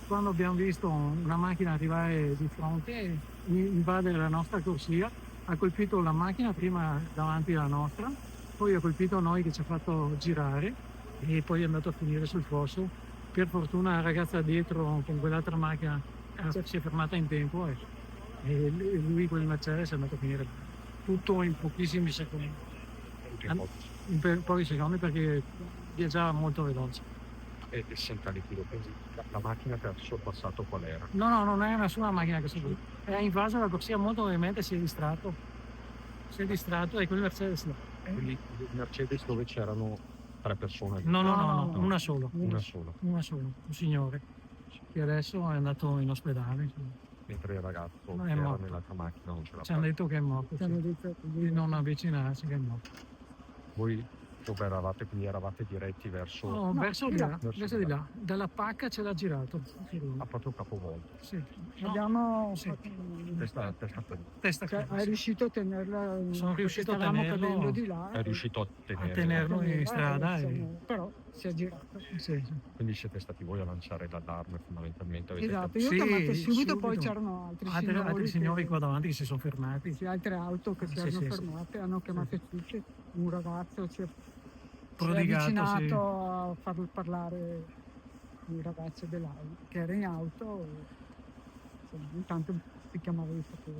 quando abbiamo visto una macchina arrivare di fronte, invadere la nostra corsia, ha colpito la macchina prima davanti alla nostra, poi ha colpito noi che ci ha fatto girare e poi è andato a finire sul fosso. Per fortuna la ragazza dietro con quell'altra macchina si è fermata in tempo e lui quel Mercedes è andato a finire tutto in pochissimi secondi. In pochi secondi perché viaggiava molto veloce. E senta liquido, quindi la macchina che ha sorpassato qual era? No, non è nessuna macchina che è invaso la corsia molto velocemente, si è distratto e quel Mercedes no. Quindi il Mercedes dove c'erano 3 persone? No, una sola. Una sola. Un signore che adesso è andato in ospedale. Mentre il ragazzo No, che è era morto. nell'altra macchina non ce l'ha Ci hanno fatta. detto che è morto, di non avvicinarsi, che è morto. Voi dove eravate? Quindi eravate diretti verso... No, verso di là, verso di là. Dalla pacca ce l'ha girato. Ha fatto capovolto. Sì. Abbiamo Testa cioè, è riuscito a tenerla. Sono riuscito a stavamo tenerlo. cadendo di là. È riuscito a tenerlo in strada. Però si è girato. Sì. Quindi siete stati voi a lanciare l'allarme fondamentalmente? Esatto, io ho chiamato subito, poi c'erano altri signori qua davanti che si sono fermati. Sì, altre auto che si erano fermate, hanno chiamato tutti. Un ragazzo si è avvicinato a far parlare il ragazzo che era in auto. Insomma, intanto si chiamava il fattore.